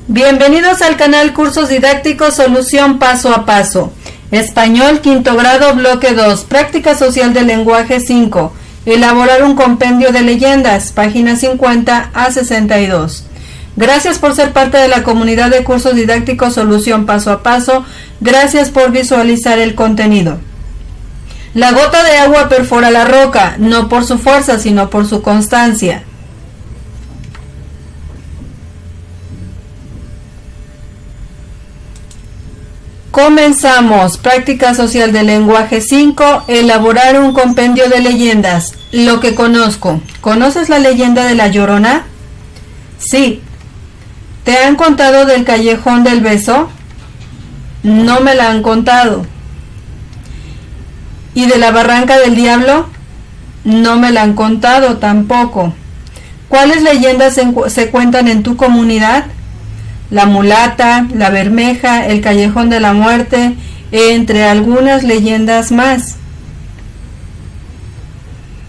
Bienvenidos al canal Cursos Didácticos Solución Paso a Paso. Español, quinto grado, bloque 2, Práctica Social del Lenguaje 5. Elaborar un compendio de leyendas, páginas 50 a 62. Gracias por ser parte de la comunidad de Cursos Didácticos Solución Paso a Paso. Gracias por visualizar el contenido. La gota de agua perfora la roca, no por su fuerza, sino por su constancia. Comenzamos. Práctica social del lenguaje 5. Elaborar un compendio de leyendas. Lo que conozco. ¿Conoces la leyenda de La Llorona? Sí. ¿Te han contado del Callejón del Beso? No me la han contado. ¿Y de la Barranca del Diablo? No me la han contado tampoco. ¿Cuáles leyendas se cuentan en tu comunidad? La Mulata, La Bermeja, el Callejón de la Muerte, entre algunas leyendas más.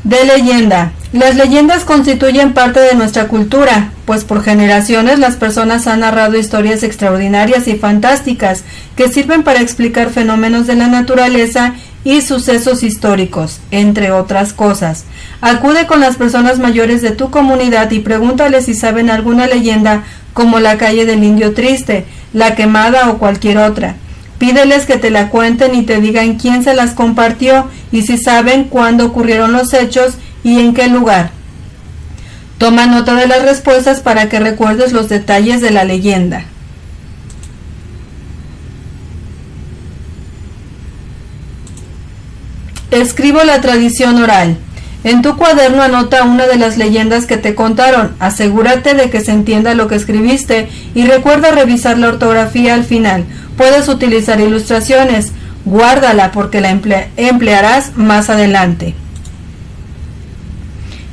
De leyenda. Las leyendas constituyen parte de nuestra cultura, pues por generaciones las personas han narrado historias extraordinarias y fantásticas que sirven para explicar fenómenos de la naturaleza y sucesos históricos, entre otras cosas. Acude con las personas mayores de tu comunidad y pregúntales si saben alguna leyenda como la calle del Indio Triste, la Quemada o cualquier otra. Pídeles que te la cuenten y te digan quién se las compartió y si saben cuándo ocurrieron los hechos y en qué lugar. Toma nota de las respuestas para que recuerdes los detalles de la leyenda. Escribo la tradición oral. En tu cuaderno anota una de las leyendas que te contaron. Asegúrate de que se entienda lo que escribiste y recuerda revisar la ortografía al final. Puedes utilizar ilustraciones. Guárdala porque la emplearás más adelante.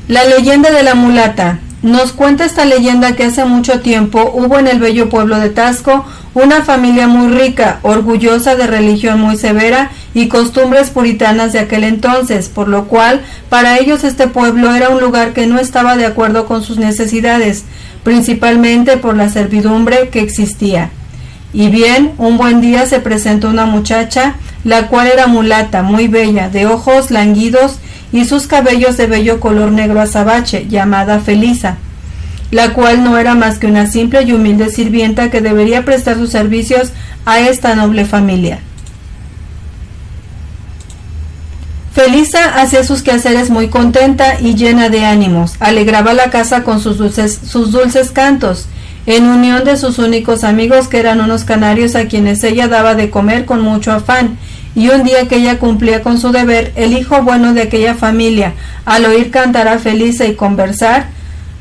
La leyenda de la mulata. Nos cuenta esta leyenda que hace mucho tiempo hubo en el bello pueblo de Tasco una familia muy rica, orgullosa de religión muy severa y costumbres puritanas de aquel entonces, por lo cual para ellos este pueblo era un lugar que no estaba de acuerdo con sus necesidades, principalmente por la servidumbre que existía. Y bien, un buen día se presentó una muchacha, la cual era mulata, muy bella, de ojos languidos y sus cabellos de bello color negro azabache, llamada Felisa, la cual no era más que una simple y humilde sirvienta que debería prestar sus servicios a esta noble familia. Felisa hacía sus quehaceres muy contenta y llena de ánimos, alegraba la casa con sus dulces cantos, en unión de sus únicos amigos que eran unos canarios a quienes ella daba de comer con mucho afán, y un día que ella cumplía con su deber, el hijo bueno de aquella familia, al oír cantar a Felisa y conversar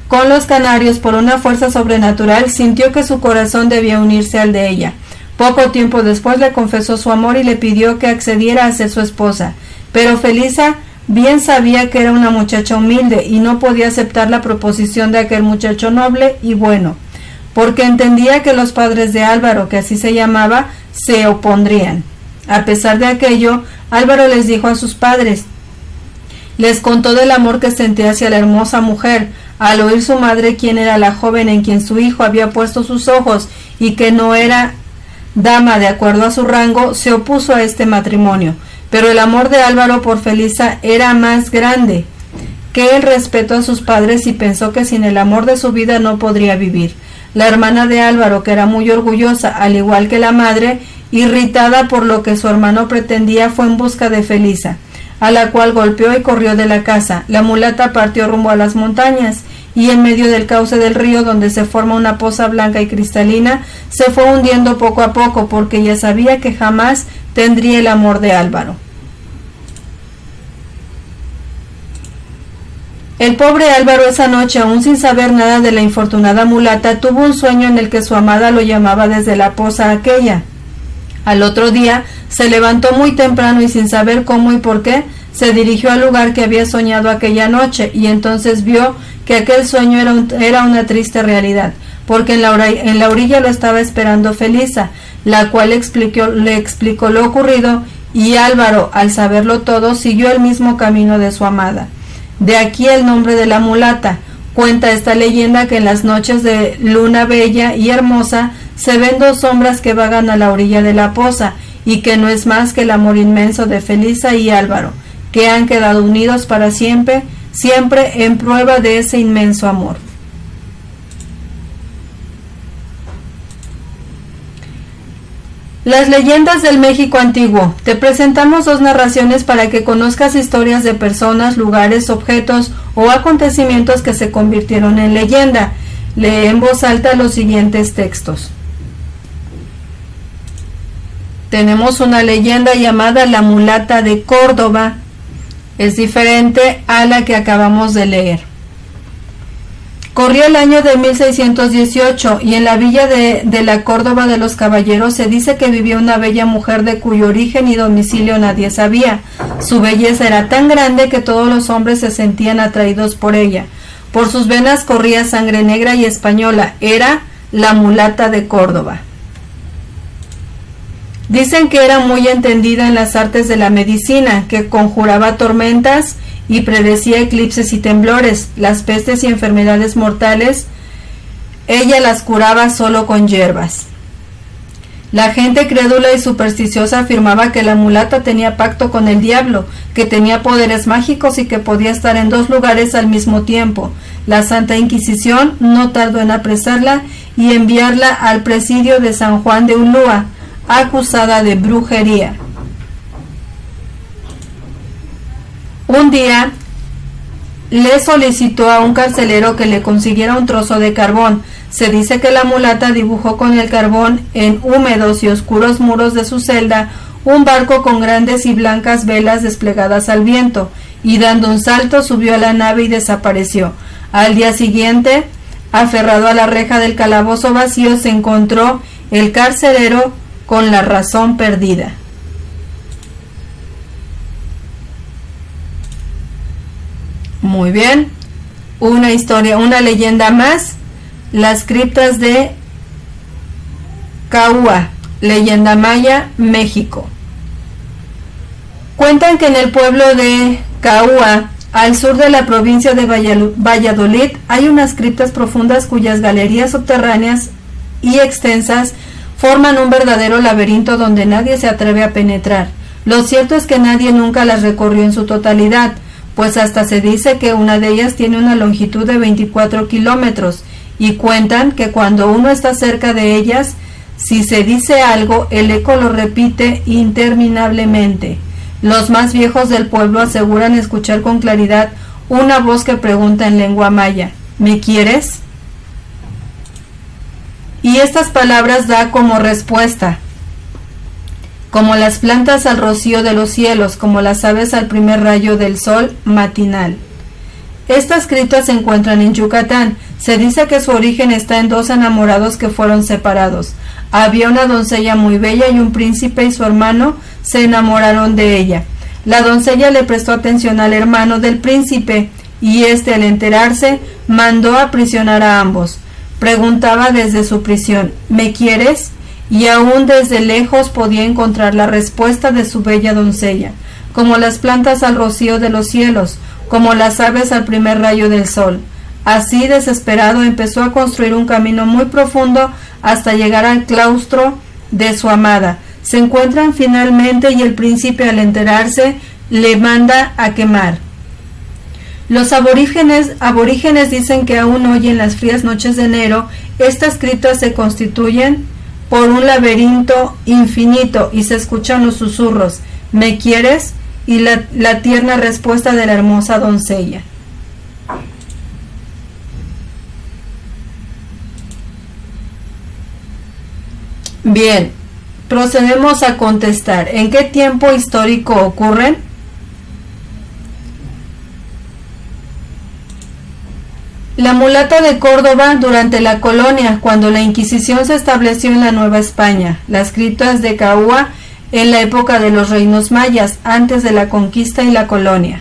con los canarios por una fuerza sobrenatural, sintió que su corazón debía unirse al de ella. Poco tiempo después le confesó su amor y le pidió que accediera a ser su esposa, pero Felisa bien sabía que era una muchacha humilde y no podía aceptar la proposición de aquel muchacho noble y bueno, porque entendía que los padres de Álvaro, que así se llamaba, se opondrían. A pesar de aquello, Álvaro les dijo a sus padres, les contó del amor que sentía hacia la hermosa mujer, al oír su madre quién era la joven en quien su hijo había puesto sus ojos y que no era dama de acuerdo a su rango, se opuso a este matrimonio, pero el amor de Álvaro por Felisa era más grande que el respeto a sus padres y pensó que sin el amor de su vida no podría vivir. La hermana de Álvaro, que era muy orgullosa, al igual que la madre, irritada por lo que su hermano pretendía, fue en busca de Felisa, a la cual golpeó y corrió de la casa. La mulata partió rumbo a las montañas y en medio del cauce del río, donde se forma una poza blanca y cristalina, se fue hundiendo poco a poco porque ella sabía que jamás tendría el amor de Álvaro. El pobre Álvaro esa noche, aún sin saber nada de la infortunada mulata, tuvo un sueño en el que su amada lo llamaba desde la poza aquella. Al otro día se levantó muy temprano y sin saber cómo y por qué, se dirigió al lugar que había soñado aquella noche y entonces vio que aquel sueño era una triste realidad, porque en la orilla lo estaba esperando Felisa, la cual le explicó lo ocurrido y Álvaro, al saberlo todo, siguió el mismo camino de su amada. De aquí el nombre de la mulata, Cuenta esta leyenda que en las noches de luna bella y hermosa se ven dos sombras que vagan a la orilla de la poza, y que no es más que el amor inmenso de Felisa y Álvaro, que han quedado unidos para siempre, siempre en prueba de ese inmenso amor. Las leyendas del México antiguo. Te presentamos dos narraciones para que conozcas historias de personas, lugares, objetos o acontecimientos que se convirtieron en leyenda. Lee en voz alta los siguientes textos. Tenemos una leyenda llamada La Mulata de Córdoba. Es diferente a la que acabamos de leer. Corría el año de 1618 y en la villa de la Córdoba de los Caballeros se dice que vivía una bella mujer de cuyo origen y domicilio nadie sabía. Su belleza era tan grande que todos los hombres se sentían atraídos por ella. Por sus venas corría sangre negra y española. Era la mulata de Córdoba. Dicen que era muy entendida en las artes de la medicina, que conjuraba tormentas y predecía eclipses y temblores, las pestes y enfermedades mortales. Ella las curaba solo con hierbas. La gente crédula y supersticiosa afirmaba que la mulata tenía pacto con el diablo, que tenía poderes mágicos y que podía estar en dos lugares al mismo tiempo. La Santa Inquisición no tardó en apresarla y enviarla al presidio de San Juan de Ulúa, acusada de brujería. Un día le solicitó a un carcelero que le consiguiera un trozo de carbón. Se dice que la mulata dibujó con el carbón en húmedos y oscuros muros de su celda un barco con grandes y blancas velas desplegadas al viento, y dando un salto subió a la nave y desapareció. Al día siguiente, aferrado a la reja del calabozo vacío, se encontró el carcelero con la razón perdida. Muy bien, una historia, una leyenda más, las criptas de Cahua, leyenda maya, México. Cuentan que en el pueblo de Cahua, al sur de la provincia de Valladolid, hay unas criptas profundas cuyas galerías subterráneas y extensas forman un verdadero laberinto donde nadie se atreve a penetrar. Lo cierto es que nadie nunca las recorrió en su totalidad, pues hasta se dice que una de ellas tiene una longitud de 24 kilómetros, y cuentan que cuando uno está cerca de ellas, si se dice algo, el eco lo repite interminablemente. Los más viejos del pueblo aseguran escuchar con claridad una voz que pregunta en lengua maya: ¿me quieres? Y estas palabras da como respuesta: como las plantas al rocío de los cielos, como las aves al primer rayo del sol matinal. Estas criptas se encuentran en Yucatán. Se dice que su origen está en dos enamorados que fueron separados. Había una doncella muy bella y un príncipe y su hermano se enamoraron de ella. La doncella le prestó atención al hermano del príncipe y éste, al enterarse, mandó aprisionar a ambos. Preguntaba desde su prisión: ¿me quieres? Y aún desde lejos podía encontrar la respuesta de su bella doncella: como las plantas al rocío de los cielos, como las aves al primer rayo del sol. Así, desesperado, empezó a construir un camino muy profundo hasta llegar al claustro de su amada. Se encuentran finalmente y el príncipe, al enterarse, le manda a quemar. Los aborígenes dicen que aún hoy, en las frías noches de enero, estas criptas se constituyen por un laberinto infinito y se escuchan los susurros: ¿me quieres? Y la tierna respuesta de la hermosa doncella. Bien, procedemos a contestar. ¿En qué tiempo histórico ocurren? La mulata de Córdoba durante la colonia, cuando la Inquisición se estableció en la Nueva España. Las criptas de Cahua en la época de los reinos mayas, antes de la conquista y la colonia.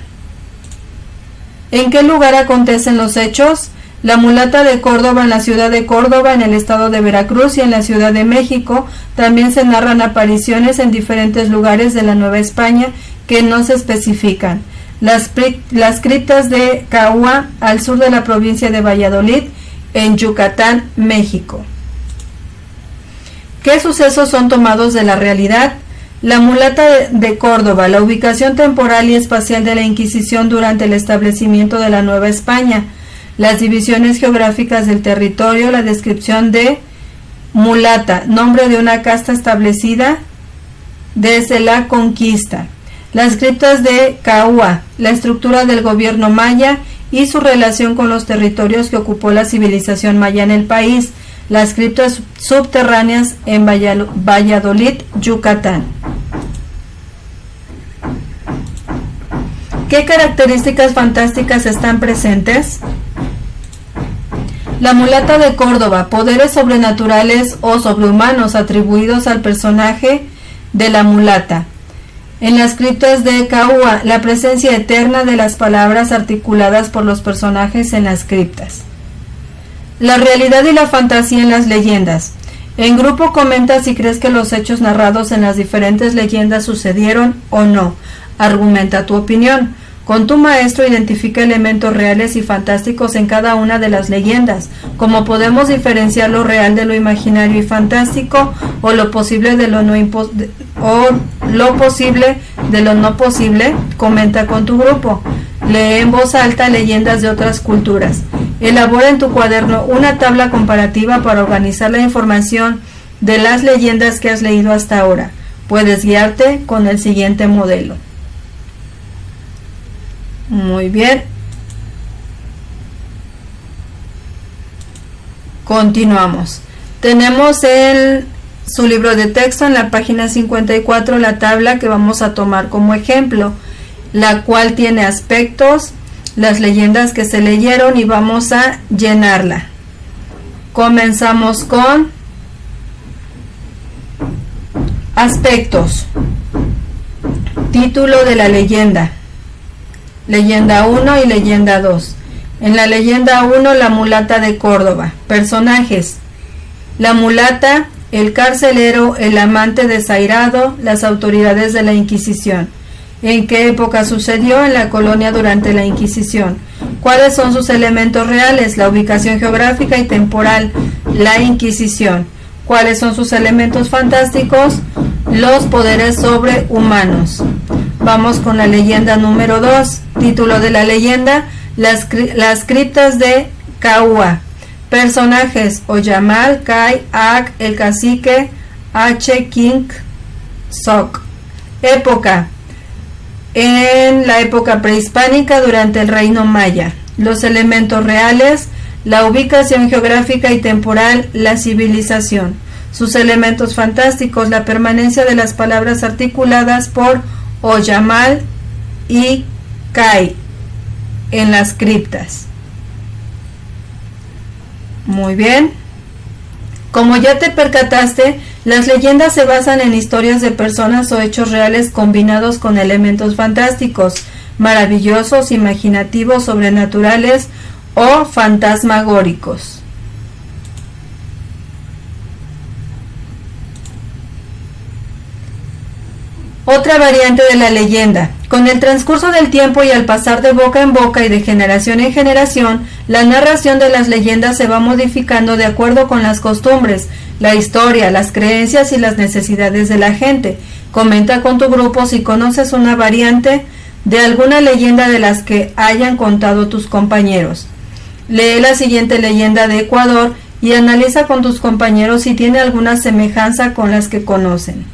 ¿En qué lugar acontecen los hechos? La mulata de Córdoba en la ciudad de Córdoba, en el estado de Veracruz, y en la Ciudad de México. También se narran apariciones en diferentes lugares de la Nueva España que no se especifican. las criptas de Cahua, al sur de la provincia de Valladolid, en Yucatán, México. ¿Qué sucesos son tomados de la realidad? La mulata de Córdoba, la ubicación temporal y espacial de la Inquisición durante el establecimiento de la Nueva España, las divisiones geográficas del territorio, la descripción de mulata, nombre de una casta establecida desde la conquista, las criptas de Cahua, la estructura del gobierno maya y su relación con los territorios que ocupó la civilización maya en el país, las criptas subterráneas en Valladolid, Yucatán. ¿Qué características fantásticas están presentes? La mulata de Córdoba, poderes sobrenaturales o sobrehumanos atribuidos al personaje de la mulata. En las criptas de Cahua, la presencia eterna de las palabras articuladas por los personajes en las criptas. La realidad y la fantasía en las leyendas. En grupo comenta si crees que los hechos narrados en las diferentes leyendas sucedieron o no. Argumenta tu opinión. Con tu maestro identifica elementos reales y fantásticos en cada una de las leyendas. Como podemos diferenciar lo real de lo imaginario y fantástico, o lo posible de lo no posible, comenta con tu grupo. Lee en voz alta leyendas de otras culturas. Elabora en tu cuaderno una tabla comparativa para organizar la información de las leyendas que has leído hasta ahora. Puedes guiarte con el siguiente modelo. Muy bien. Continuamos. Tenemos su libro de texto en la página 54, la tabla que vamos a tomar como ejemplo, la cual tiene aspectos, las leyendas que se leyeron y vamos a llenarla. Comenzamos con aspectos. Título de la leyenda. Leyenda 1 y leyenda 2. En la leyenda 1, la mulata de Córdoba. Personajes: la mulata, el carcelero, el amante desairado, las autoridades de la Inquisición. ¿En qué época sucedió? En la colonia durante la Inquisición. ¿Cuáles son sus elementos reales? La ubicación geográfica y temporal, la Inquisición. ¿Cuáles son sus elementos fantásticos? Los poderes sobrehumanos. Vamos con la leyenda número 2. Título de la leyenda: las criptas de Cahua. Personajes: Oyamal, Kai, Ak, el cacique, H, King, Sok. Época: en la época prehispánica, durante el reino maya. Los elementos reales: la ubicación geográfica y temporal, la civilización. Sus elementos fantásticos: la permanencia de las palabras articuladas por Oyamal y Kai en las criptas. Muy bien. Como ya te percataste, las leyendas se basan en historias de personas o hechos reales combinados con elementos fantásticos, maravillosos, imaginativos, sobrenaturales o fantasmagóricos. Otra variante de la leyenda. Con el transcurso del tiempo y al pasar de boca en boca y de generación en generación, la narración de las leyendas se va modificando de acuerdo con las costumbres, la historia, las creencias y las necesidades de la gente. Comenta con tu grupo si conoces una variante de alguna leyenda de las que hayan contado tus compañeros. Lee la siguiente leyenda de Ecuador y analiza con tus compañeros si tiene alguna semejanza con las que conocen.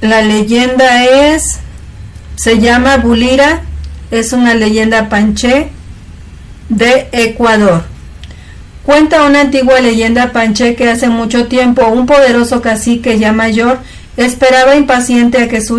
La leyenda se llama Bulira, es una leyenda panché de Ecuador. Cuenta una antigua leyenda panché que hace mucho tiempo un poderoso cacique ya mayor esperaba impaciente a que su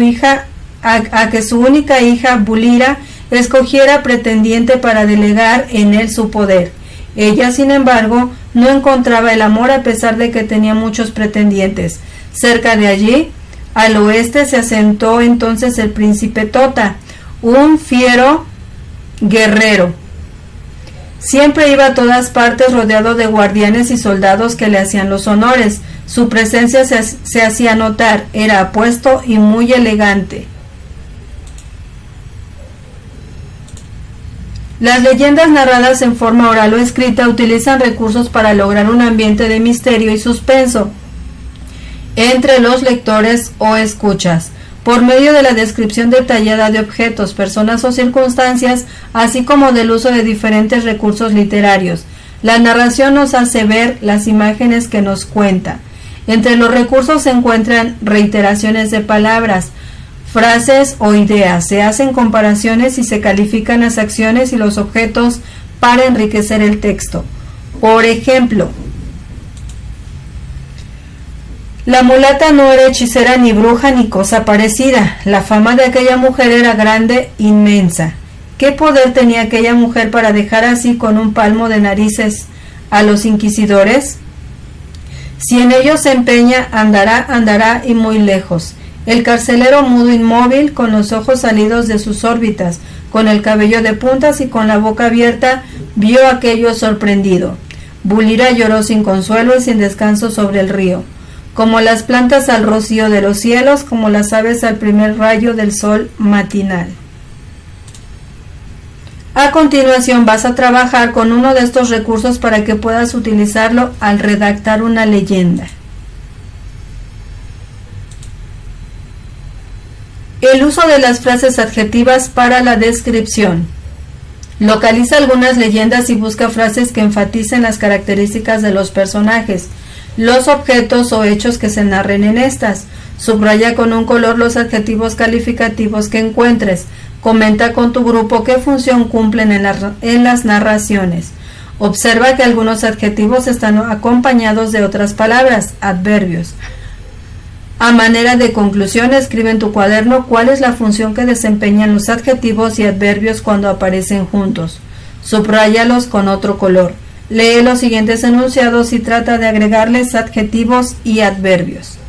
única hija Bulira escogiera pretendiente para delegar en él su poder. Ella, sin embargo, no encontraba el amor a pesar de que tenía muchos pretendientes. Cerca de allí, al oeste, se asentó entonces el príncipe Tota, un fiero guerrero. Siempre iba a todas partes rodeado de guardianes y soldados que le hacían los honores. Su presencia se hacía notar, era apuesto y muy elegante. Las leyendas narradas en forma oral o escrita utilizan recursos para lograr un ambiente de misterio y suspenso entre los lectores o escuchas, por medio de la descripción detallada de objetos, personas o circunstancias, así como del uso de diferentes recursos literarios. La narración nos hace ver las imágenes que nos cuenta. Entre los recursos se encuentran reiteraciones de palabras, frases o ideas, se hacen comparaciones y se califican las acciones y los objetos para enriquecer el texto. Por ejemplo, la mulata no era hechicera ni bruja ni cosa parecida. La fama de aquella mujer era grande, inmensa. ¿Qué poder tenía aquella mujer para dejar así con un palmo de narices a los inquisidores? Si en ello se empeña, andará y muy lejos. El carcelero mudo inmóvil, con los ojos salidos de sus órbitas, con el cabello de puntas y con la boca abierta, vio aquello sorprendido. Bulira lloró sin consuelo y sin descanso sobre el río, como las plantas al rocío de los cielos, como las aves al primer rayo del sol matinal. A continuación vas a trabajar con uno de estos recursos para que puedas utilizarlo al redactar una leyenda. El uso de las frases adjetivas para la descripción. Localiza algunas leyendas y busca frases que enfaticen las características de los personajes, los objetos o hechos que se narren en estas. Subraya con un color los adjetivos calificativos que encuentres. Comenta con tu grupo qué función cumplen en las narraciones. Observa que algunos adjetivos están acompañados de otras palabras, adverbios. A manera de conclusión, escribe en tu cuaderno cuál es la función que desempeñan los adjetivos y adverbios cuando aparecen juntos. Subráyalos con otro color. Lee los siguientes enunciados y trata de agregarles adjetivos y adverbios.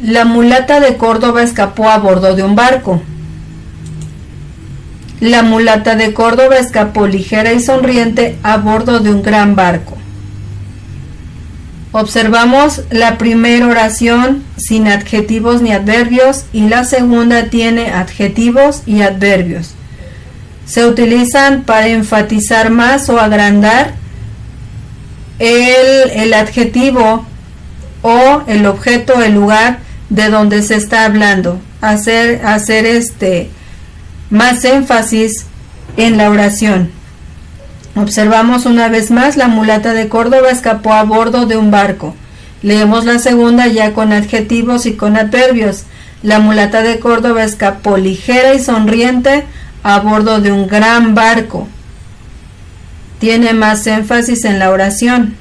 La mulata de Córdoba escapó a bordo de un barco. La mulata de Córdoba escapó ligera y sonriente a bordo de un gran barco. Observamos la primera oración sin adjetivos ni adverbios y la segunda tiene adjetivos y adverbios. Se utilizan para enfatizar más o agrandar el adjetivo o el objeto, el lugar de donde se está hablando, hacer más énfasis en la oración. Observamos una vez más, la mulata de Córdoba escapó a bordo de un barco. Leemos la segunda ya con adjetivos y con adverbios. La mulata de Córdoba escapó ligera y sonriente a bordo de un gran barco. Tiene más énfasis en la oración.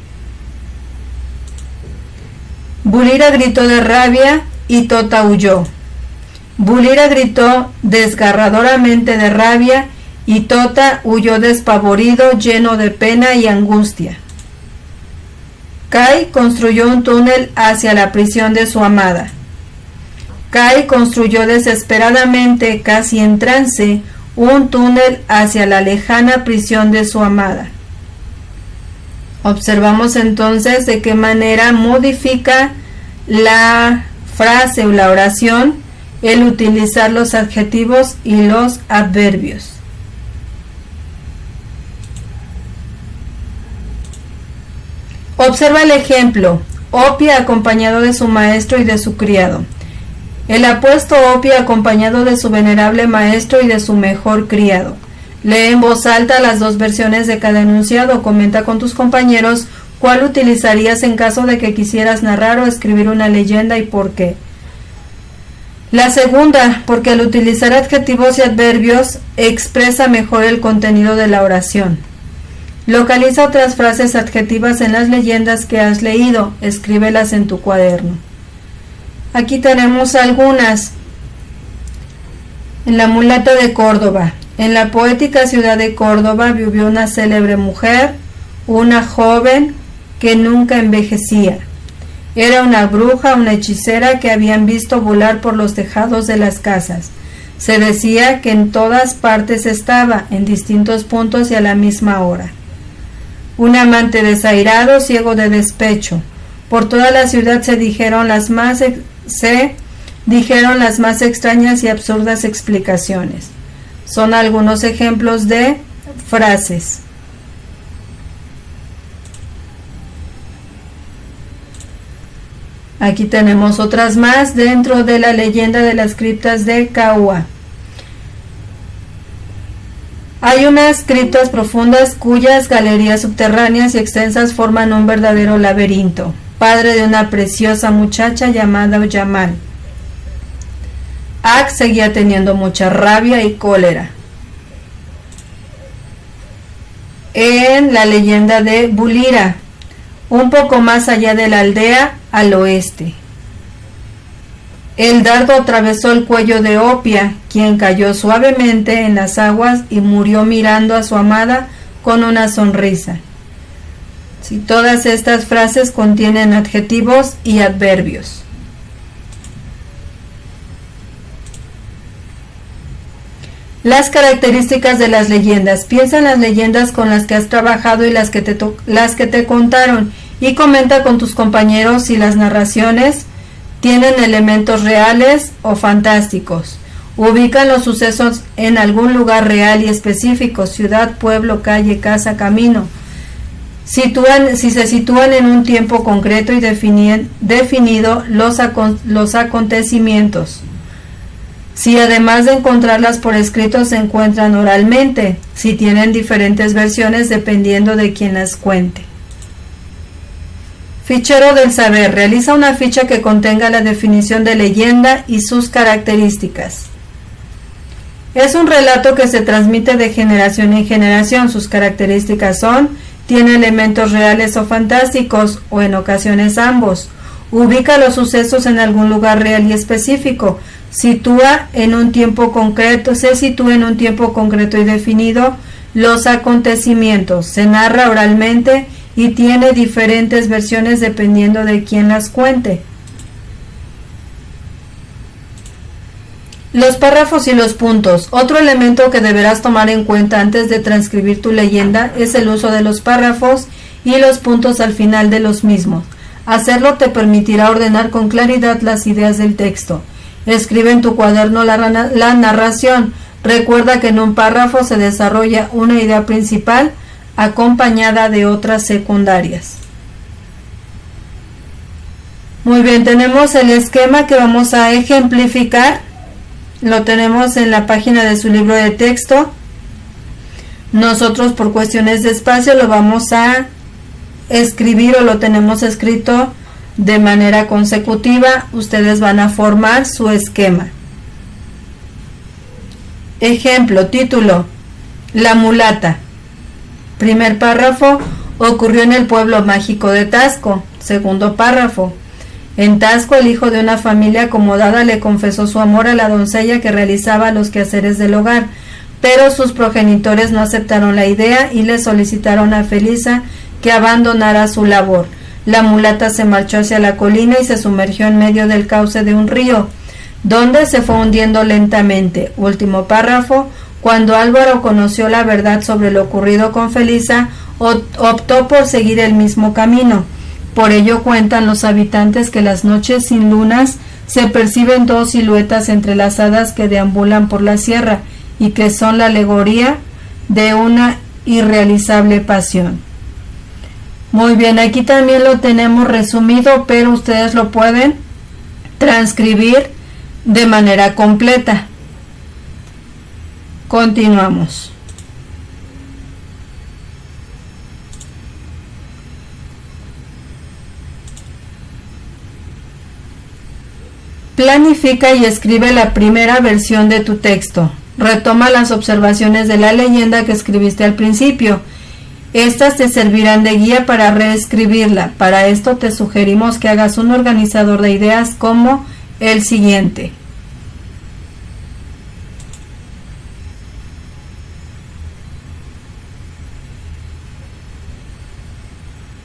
Bulira gritó de rabia y Tota huyó. Bulira gritó desgarradoramente de rabia y Tota huyó despavorido, lleno de pena y angustia. Kai construyó un túnel hacia la prisión de su amada. Kai construyó desesperadamente, casi en trance, un túnel hacia la lejana prisión de su amada. Observamos entonces de qué manera modifica la frase o la oración el utilizar los adjetivos y los adverbios. Observa el ejemplo. Opi acompañado de su maestro y de su criado. El apuesto Opi acompañado de su venerable maestro y de su mejor criado. Lee en voz alta las dos versiones de cada enunciado. Comenta con tus compañeros cuál utilizarías en caso de que quisieras narrar o escribir una leyenda y por qué. La segunda, porque al utilizar adjetivos y adverbios expresa mejor el contenido de la oración. Localiza otras frases adjetivas en las leyendas que has leído. Escríbelas en tu cuaderno. Aquí tenemos algunas. En la mulata de Córdoba. En la poética ciudad de Córdoba vivió una célebre mujer, una joven que nunca envejecía. Era una bruja, una hechicera que habían visto volar por los tejados de las casas. Se decía que en todas partes estaba, en distintos puntos y a la misma hora. un amante desairado, ciego de despecho. Por toda la ciudad se dijeron las más extrañas y absurdas explicaciones. Son algunos ejemplos de frases. Aquí tenemos otras más dentro de la leyenda de las criptas de Cahua. Hay unas criptas profundas cuyas galerías subterráneas y extensas forman un verdadero laberinto, padre de una preciosa muchacha llamada Uyamal. Ak seguía teniendo mucha rabia y cólera. En la leyenda de Bulira, un poco más allá de la aldea, al oeste. El dardo atravesó el cuello de Opia, quien cayó suavemente en las aguas y murió mirando a su amada con una sonrisa. Sí, todas estas frases contienen adjetivos y adverbios. Las características de las leyendas. Piensa en las leyendas con las que has trabajado y las que te contaron, y comenta con tus compañeros si las narraciones tienen elementos reales o fantásticos. Ubican los sucesos en algún lugar real y específico: ciudad, pueblo, calle, casa, camino. Si se sitúan en un tiempo concreto y definido los acontecimientos. Si además de encontrarlas por escrito se encuentran oralmente, si tienen diferentes versiones dependiendo de quien las cuente. Fichero del saber. Realiza una ficha que contenga la definición de leyenda y sus características. Es un relato que se transmite de generación en generación. Sus características son: tiene elementos reales o fantásticos, o en ocasiones ambos. Ubica los sucesos en algún lugar real y específico. Se sitúa en un tiempo concreto y definido los acontecimientos. Se narra oralmente y tiene diferentes versiones dependiendo de quién las cuente. Los párrafos y los puntos. Otro elemento que deberás tomar en cuenta antes de transcribir tu leyenda es el uso de los párrafos y los puntos al final de los mismos. Hacerlo te permitirá ordenar con claridad las ideas del texto. Escribe en tu cuaderno la narración. Recuerda que en un párrafo se desarrolla una idea principal acompañada de otras secundarias. Muy bien, tenemos el esquema que vamos a ejemplificar. Lo tenemos en la página de su libro de texto. Nosotros, por cuestiones de espacio, lo vamos a escribir, o lo tenemos escrito de manera consecutiva. Ustedes van a formar su esquema. Ejemplo, título: La mulata. Primer párrafo: ocurrió en el pueblo mágico de Tasco. Segundo párrafo: en Tasco, el hijo de una familia acomodada le confesó su amor a la doncella que realizaba los quehaceres del hogar, pero sus progenitores no aceptaron la idea y le solicitaron a Felisa que abandonara su labor. La mulata se marchó hacia la colina y se sumergió en medio del cauce de un río, donde se fue hundiendo lentamente. Último párrafo: cuando Álvaro conoció la verdad sobre lo ocurrido con Felisa, optó por seguir el mismo camino. Por ello cuentan los habitantes que las noches sin lunas se perciben dos siluetas entrelazadas que deambulan por la sierra y que son la alegoría de una irrealizable pasión. Muy bien, aquí también lo tenemos resumido, pero ustedes lo pueden transcribir de manera completa. Continuamos. Planifica y escribe la primera versión de tu texto. Retoma las observaciones de la leyenda que escribiste al principio. Estas te servirán de guía para reescribirla. Para esto te sugerimos que hagas un organizador de ideas como el siguiente.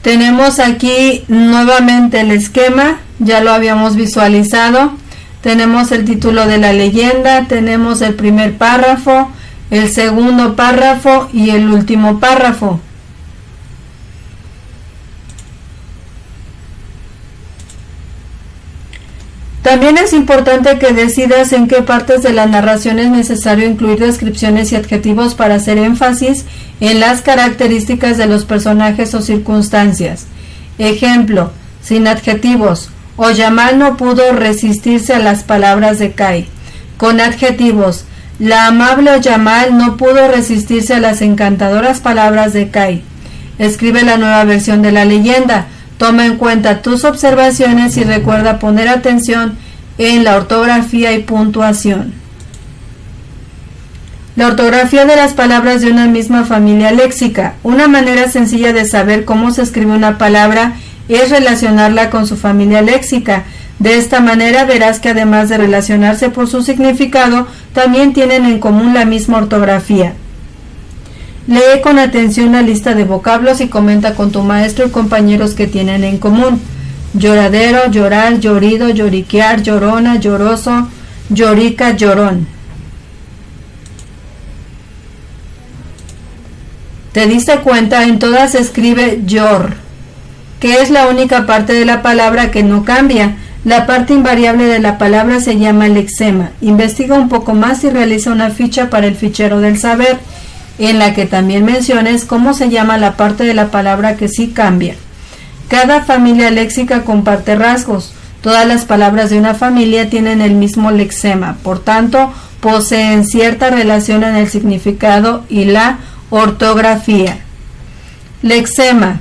Tenemos aquí nuevamente el esquema, ya lo habíamos visualizado. Tenemos el título de la leyenda, tenemos el primer párrafo, el segundo párrafo y el último párrafo. También es importante que decidas en qué partes de la narración es necesario incluir descripciones y adjetivos para hacer énfasis en las características de los personajes o circunstancias. Ejemplo, sin adjetivos, Oyamal no pudo resistirse a las palabras de Kai. Con adjetivos, la amable Oyamal no pudo resistirse a las encantadoras palabras de Kai. Escribe la nueva versión de la leyenda. Toma en cuenta tus observaciones y recuerda poner atención en la ortografía y puntuación. La ortografía de las palabras de una misma familia léxica. Una manera sencilla de saber cómo se escribe una palabra es relacionarla con su familia léxica. De esta manera verás que además de relacionarse por su significado, también tienen en común la misma ortografía. Lee con atención la lista de vocablos y comenta con tu maestro y compañeros que tienen en común. Lloradero, llorar, llorido, lloriquear, llorona, lloroso, llorica, llorón. ¿Te diste cuenta? En todas se escribe yor, que es la única parte de la palabra que no cambia. La parte invariable de la palabra se llama lexema. Investiga un poco más y realiza una ficha para el fichero del saber, en la que también menciones cómo se llama la parte de la palabra que sí cambia. Cada familia léxica comparte rasgos. Todas las palabras de una familia tienen el mismo lexema, por tanto, poseen cierta relación en el significado y la ortografía. Lexema: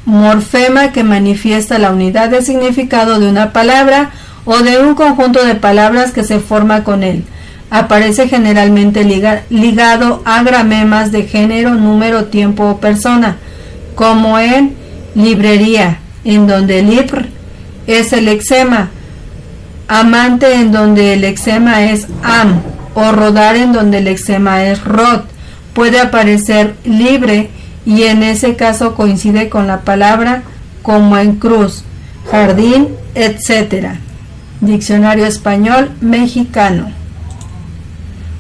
morfema que manifiesta la unidad de significado de una palabra o de un conjunto de palabras que se forma con él. Aparece generalmente ligado a gramemas de género, número, tiempo o persona, como en librería, en donde libr es el lexema, amante, en donde el lexema es am, o rodar, en donde el lexema es rod. Puede aparecer libre y en ese caso coincide con la palabra, como en cruz, jardín, etc. Diccionario Español Mexicano.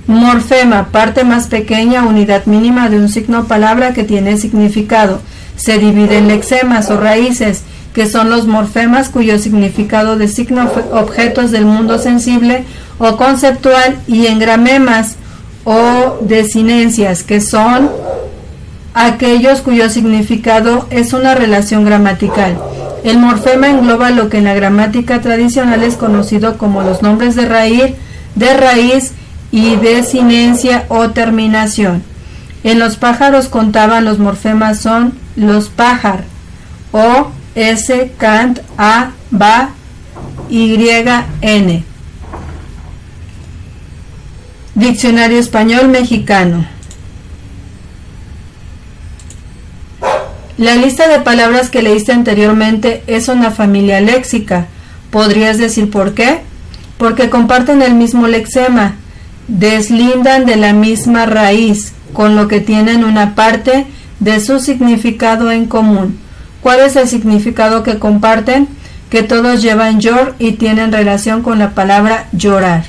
Morfema: parte más pequeña, unidad mínima de un signo o palabra que tiene significado. Se divide en lexemas o raíces, que son los morfemas cuyo significado designa objetos del mundo sensible o conceptual, y en gramemas o desinencias, que son aquellos cuyo significado es una relación gramatical. El morfema engloba lo que en la gramática tradicional es conocido como los nombres de raíz y desinencia o terminación. En los pájaros contaban, los morfemas son los pájar, o, s, cant, a, ba, y, n. Diccionario Español Mexicano. La lista de palabras que leíste anteriormente es una familia léxica. ¿Podrías decir por qué? Porque comparten el mismo lexema, deslindan de la misma raíz, con lo que tienen una parte de su significado en común. ¿Cuál es el significado que comparten? Que todos llevan yor y tienen relación con la palabra llorar.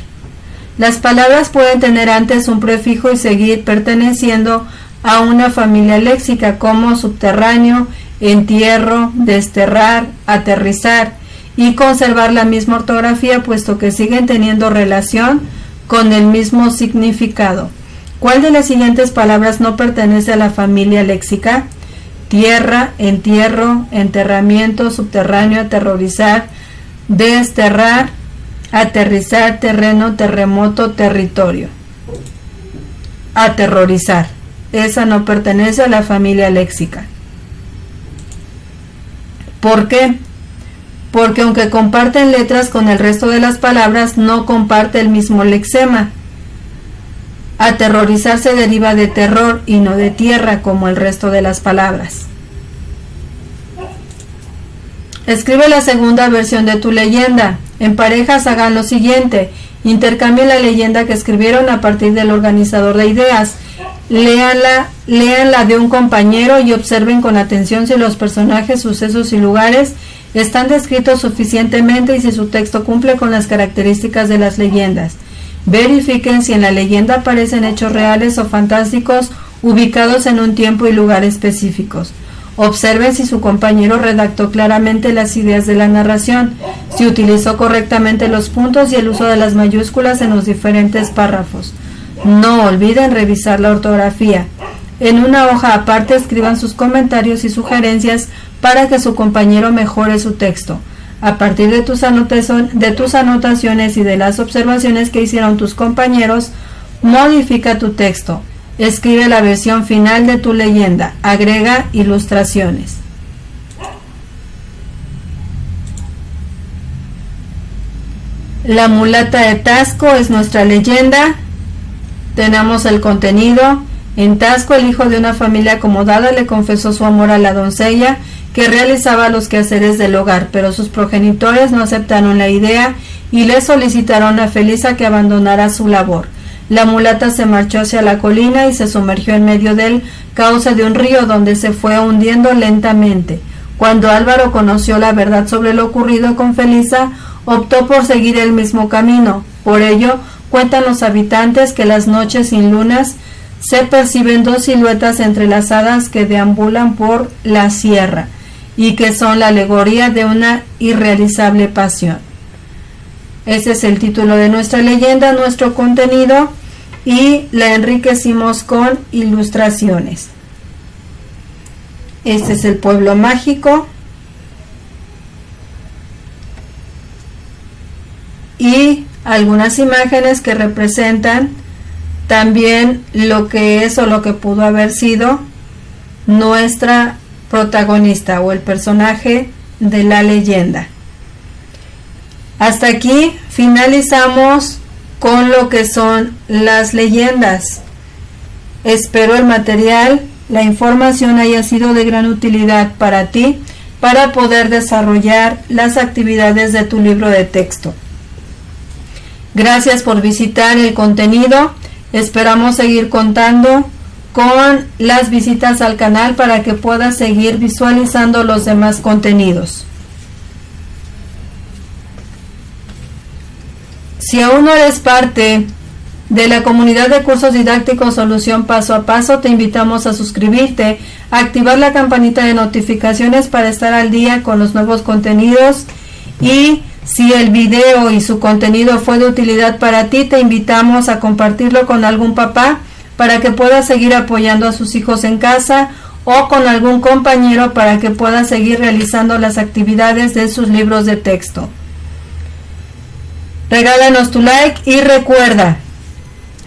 Las palabras pueden tener antes un prefijo y seguir perteneciendo a una familia léxica, como subterráneo, entierro, desterrar, aterrizar, y conservar la misma ortografía, puesto que siguen teniendo relación con el mismo significado. ¿Cuál de las siguientes palabras no pertenece a la familia léxica? Tierra, entierro, enterramiento, subterráneo, aterrorizar, desterrar, aterrizar, terreno, terremoto, territorio. Aterrorizar. Esa no pertenece a la familia léxica. ¿Por qué? Porque aunque comparten letras con el resto de las palabras, no comparte el mismo lexema. Aterrorizar se deriva de terror y no de tierra, como el resto de las palabras. Escribe la segunda versión de tu leyenda. En parejas hagan lo siguiente: intercambien la leyenda que escribieron a partir del organizador de ideas. Léanla de un compañero y observen con atención si los personajes, sucesos y lugares están descritos suficientemente y si su texto cumple con las características de las leyendas. Verifiquen si en la leyenda aparecen hechos reales o fantásticos ubicados en un tiempo y lugar específicos. Observen si su compañero redactó claramente las ideas de la narración, si utilizó correctamente los puntos y el uso de las mayúsculas en los diferentes párrafos. No olviden revisar la ortografía. En una hoja aparte escriban sus comentarios y sugerencias para que su compañero mejore su texto. A partir de tus anotaciones y de las observaciones que hicieron tus compañeros, modifica tu texto. Escribe la versión final de tu leyenda. Agrega ilustraciones. La mulata de Tasco es nuestra leyenda. Tenemos el contenido. En Tasco, el hijo de una familia acomodada le confesó su amor a la doncella que realizaba los quehaceres del hogar, pero sus progenitores no aceptaron la idea y le solicitaron a Felisa que abandonara su labor. La mulata se marchó hacia la colina y se sumergió en medio del cauce de un río donde se fue hundiendo lentamente. Cuando Álvaro conoció la verdad sobre lo ocurrido con Felisa, optó por seguir el mismo camino. Por ello, cuentan los habitantes que las noches sin lunas se perciben dos siluetas entrelazadas que deambulan por la sierra y que son la alegoría de una irrealizable pasión. Ese es el título de nuestra leyenda, nuestro contenido, y la enriquecimos con ilustraciones. Este es el pueblo mágico y algunas imágenes que representan también lo que es o lo que pudo haber sido nuestra protagonista o el personaje de la leyenda. Hasta aquí finalizamos con lo que son las leyendas. Espero el material, la información haya sido de gran utilidad para ti para poder desarrollar las actividades de tu libro de texto. Gracias por visitar el contenido. Esperamos seguir contando con las visitas al canal para que puedas seguir visualizando los demás contenidos. Si aún no eres parte de la comunidad de cursos didácticos Solución Paso a Paso, te invitamos a suscribirte, a activar la campanita de notificaciones para estar al día con los nuevos contenidos, y si el video y su contenido fue de utilidad para ti, te invitamos a compartirlo con algún papá para que pueda seguir apoyando a sus hijos en casa, o con algún compañero para que pueda seguir realizando las actividades de sus libros de texto. Regálanos tu like y recuerda,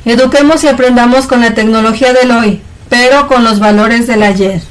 eduquemos y aprendamos con la tecnología del hoy, pero con los valores del ayer.